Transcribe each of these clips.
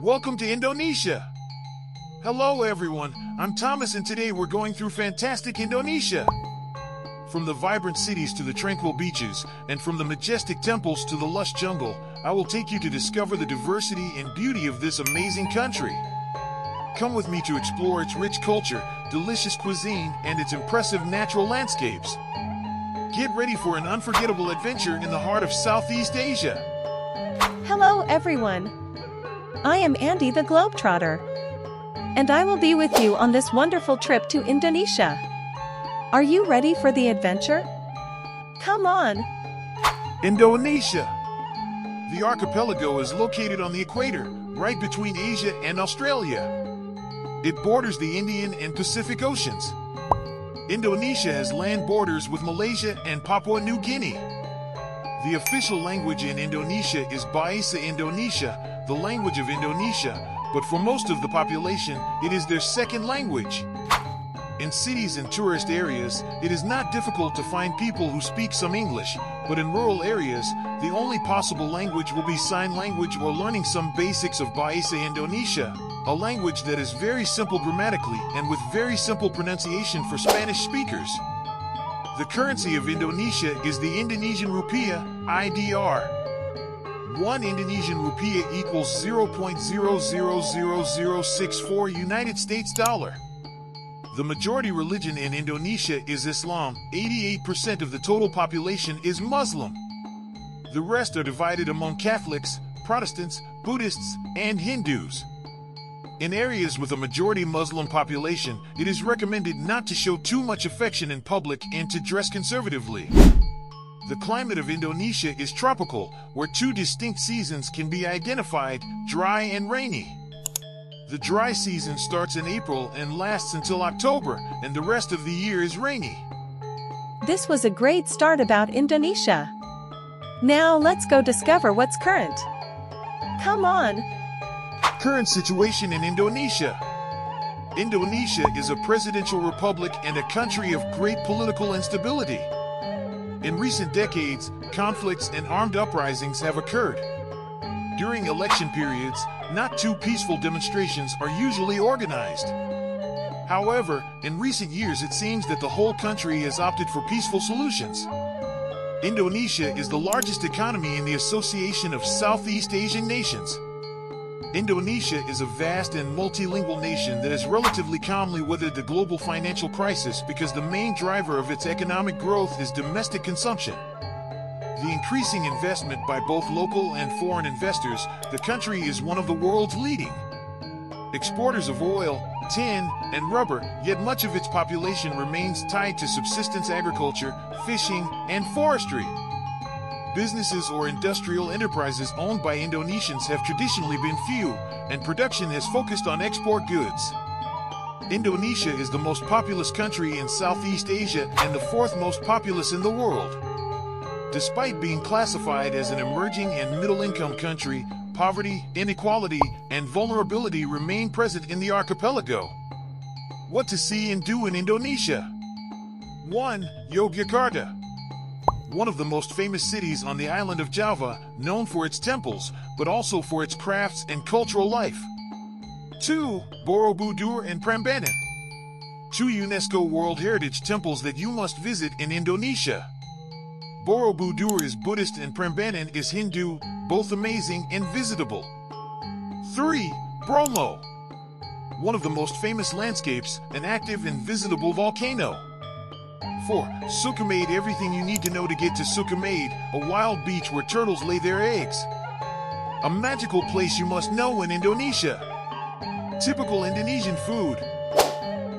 Welcome to Indonesia! Hello everyone, I'm Thomas and today we're going through fantastic Indonesia. From the vibrant cities to the tranquil beaches, and from the majestic temples to the lush jungle, I will take you to discover the diversity and beauty of this amazing country. Come with me to explore its rich culture, delicious cuisine, and its impressive natural landscapes. Get ready for an unforgettable adventure in the heart of Southeast Asia. Hello everyone. I am Andy the Globetrotter. And I will be with you on this wonderful trip to Indonesia. Are you ready for the adventure? Come on! Indonesia. The archipelago is located on the equator, right between Asia and Australia. It borders the Indian and Pacific Oceans. Indonesia has land borders with Malaysia and Papua New Guinea. The official language in Indonesia is Bahasa Indonesia, the language of Indonesia, but for most of the population, it is their second language. In cities and tourist areas, it is not difficult to find people who speak some English, but in rural areas, the only possible language will be sign language or learning some basics of Bahasa Indonesia, a language that is very simple grammatically and with very simple pronunciation for Spanish speakers. The currency of Indonesia is the Indonesian rupiah, IDR. 1 Indonesian rupiah equals 0.000064 United States dollar. The majority religion in Indonesia is Islam. 88% of the total population is Muslim. The rest are divided among Catholics, Protestants, Buddhists, and Hindus. In areas with a majority Muslim population, it is recommended not to show too much affection in public and to dress conservatively. The climate of Indonesia is tropical, where two distinct seasons can be identified, dry and rainy. The dry season starts in April and lasts until October, and the rest of the year is rainy. This was a great start about Indonesia. Now let's go discover what's current. Come on! Current situation in Indonesia. Indonesia is a presidential republic and a country of great political instability. In recent decades, conflicts and armed uprisings have occurred. During election periods, not too peaceful demonstrations are usually organized. However, in recent years it seems that the whole country has opted for peaceful solutions. Indonesia is the largest economy in the Association of Southeast Asian Nations. Indonesia is a vast and multilingual nation that has relatively calmly weathered the global financial crisis because the main driver of its economic growth is domestic consumption. The increasing investment by both local and foreign investors, the country is one of the world's leading exporters of oil, tin, and rubber, yet much of its population remains tied to subsistence agriculture, fishing, and forestry. Businesses or industrial enterprises owned by Indonesians have traditionally been few, and production has focused on export goods. Indonesia is the most populous country in Southeast Asia and the fourth most populous in the world. Despite being classified as an emerging and middle-income country, poverty, inequality, and vulnerability remain present in the archipelago. What to see and do in Indonesia? 1. Yogyakarta. One of the most famous cities on the island of Java, known for its temples, but also for its crafts and cultural life. 2. Borobudur and Prambanan. Two UNESCO World Heritage temples that you must visit in Indonesia. Borobudur is Buddhist and Prambanan is Hindu, both amazing and visitable. 3. Bromo. One of the most famous landscapes, an active and visitable volcano. 4. Sukhumade. Everything you need to know to get to Sukhumade, a wild beach where turtles lay their eggs. A magical place you must know in Indonesia. Typical Indonesian food.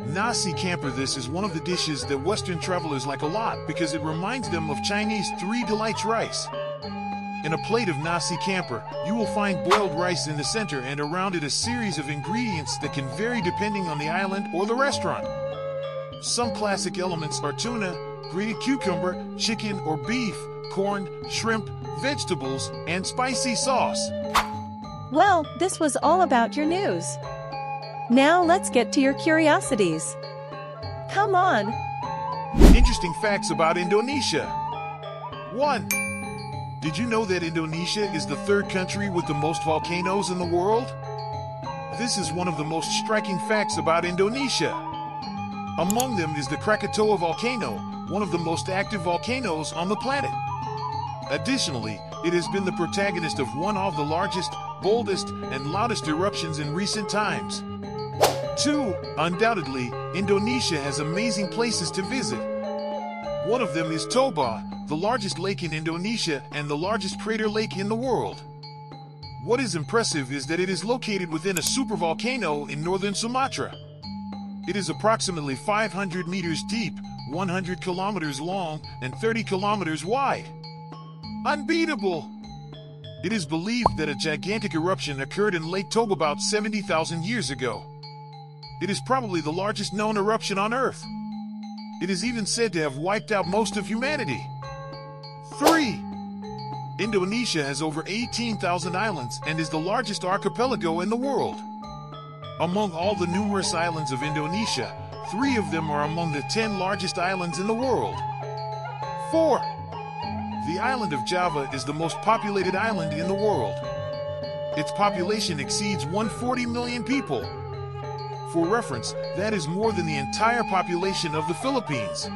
Nasi campur. This is one of the dishes that Western travelers like a lot because it reminds them of Chinese three delights rice. In a plate of nasi campur, you will find boiled rice in the center and around it a series of ingredients that can vary depending on the island or the restaurant. Some classic elements are tuna, grated cucumber, chicken or beef, corn, shrimp, vegetables, and spicy sauce. Well, this was all about your news. Now let's get to your curiosities. Come on! Interesting facts about Indonesia. 1. Did you know that Indonesia is the third country with the most volcanoes in the world? This is one of the most striking facts about Indonesia. Among them is the Krakatoa volcano, one of the most active volcanoes on the planet. Additionally, it has been the protagonist of one of the largest, boldest, and loudest eruptions in recent times. 2. Undoubtedly, Indonesia has amazing places to visit. One of them is Toba, the largest lake in Indonesia and the largest crater lake in the world. What is impressive is that it is located within a supervolcano in northern Sumatra. It is approximately 500 meters deep, 100 kilometers long, and 30 kilometers wide. Unbeatable! It is believed that a gigantic eruption occurred in Lake Toba about 70,000 years ago. It is probably the largest known eruption on Earth. It is even said to have wiped out most of humanity. 3. Indonesia has over 18,000 islands and is the largest archipelago in the world. Among all the numerous islands of Indonesia, 3 of them are among the 10 largest islands in the world. 4. The island of Java is the most populated island in the world. Its population exceeds 140 million people. For reference, that is more than the entire population of the Philippines.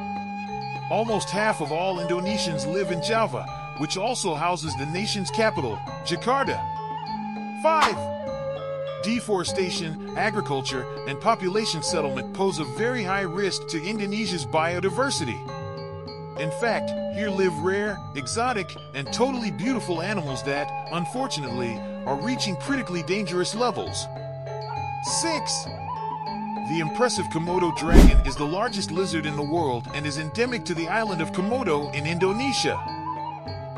Almost half of all Indonesians live in Java, which also houses the nation's capital, Jakarta. 5. Deforestation, agriculture, and population settlement pose a very high risk to Indonesia's biodiversity. In fact, here live rare, exotic, and totally beautiful animals that, unfortunately, are reaching critically dangerous levels. 6. The impressive Komodo dragon is the largest lizard in the world and is endemic to the island of Komodo in Indonesia.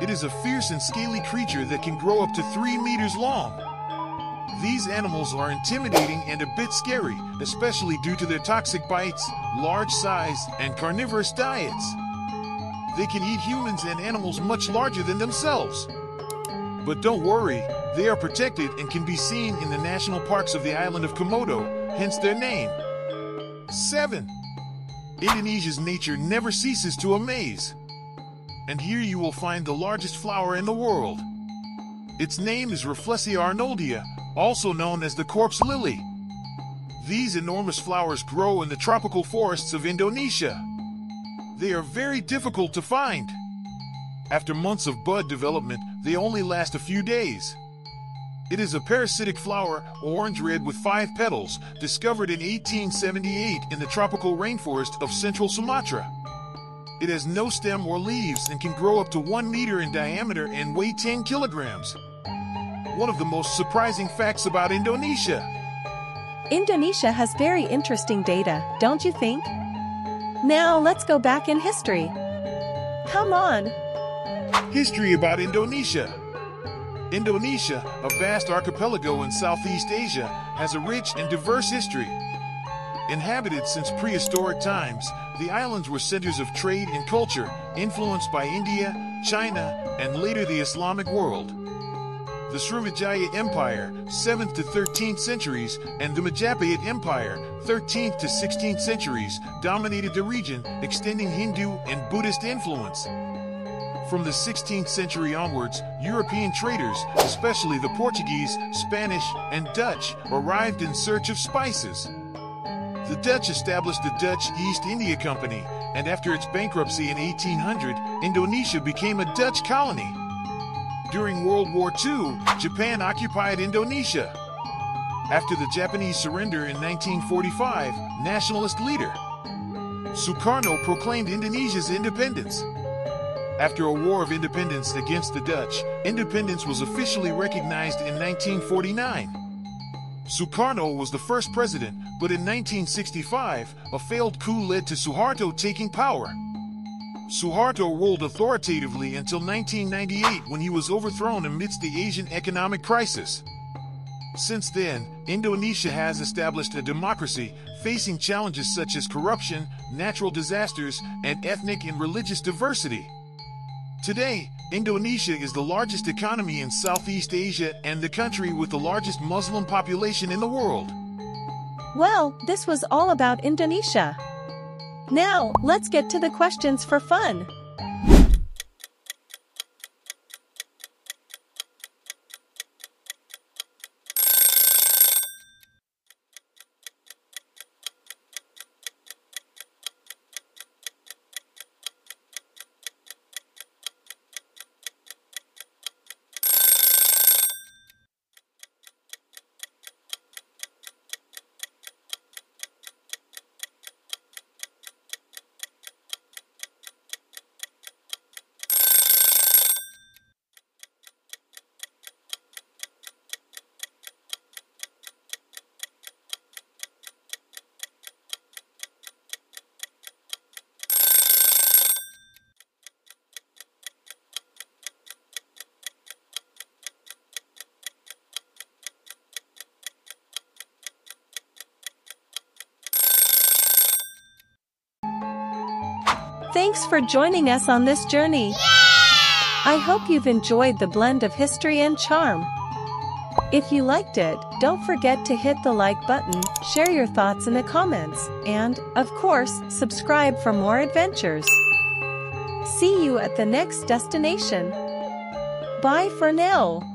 It is a fierce and scaly creature that can grow up to 3 meters long. These animals are intimidating and a bit scary, especially due to their toxic bites, large size, and carnivorous diets. They can eat humans and animals much larger than themselves. But don't worry, they are protected and can be seen in the national parks of the island of Komodo, hence their name. 7. Indonesia's nature never ceases to amaze. And here you will find the largest flower in the world. Its name is Rafflesia arnoldea, also known as the corpse lily. These enormous flowers grow in the tropical forests of Indonesia. They are very difficult to find. After months of bud development, they only last a few days. It is a parasitic flower, orange-red with 5 petals, discovered in 1878 in the tropical rainforest of central Sumatra. It has no stem or leaves and can grow up to 1 meter in diameter and weigh 10 kilograms. One of the most surprising facts about Indonesia. Indonesia has very interesting data, don't you think? Now let's go back in history. Come on! History about Indonesia. Indonesia, a vast archipelago in Southeast Asia, has a rich and diverse history. Inhabited since prehistoric times, the islands were centers of trade and culture, influenced by India, China, and later the Islamic world. The Srivijaya Empire, 7th to 13th centuries, and the Majapahit Empire, 13th to 16th centuries, dominated the region, extending Hindu and Buddhist influence. From the 16th century onwards, European traders, especially the Portuguese, Spanish, and Dutch, arrived in search of spices. The Dutch established the Dutch East India Company, and after its bankruptcy in 1800, Indonesia became a Dutch colony. During World War II, Japan occupied Indonesia. After the Japanese surrender in 1945, nationalist leader Sukarno proclaimed Indonesia's independence. After a war of independence against the Dutch, independence was officially recognized in 1949. Sukarno was the first president, but in 1965, a failed coup led to Suharto taking power. Suharto ruled authoritatively until 1998 when he was overthrown amidst the Asian economic crisis. Since then, Indonesia has established a democracy, facing challenges such as corruption, natural disasters, and ethnic and religious diversity. Today, Indonesia is the largest economy in Southeast Asia and the country with the largest Muslim population in the world. Well, this was all about Indonesia. Now, let's get to the questions for fun. Thanks for joining us on this journey. I hope you've enjoyed the blend of history and charm. If you liked it, don't forget to hit the like button, share your thoughts in the comments, and, of course, subscribe for more adventures. See you at the next destination. Bye for now.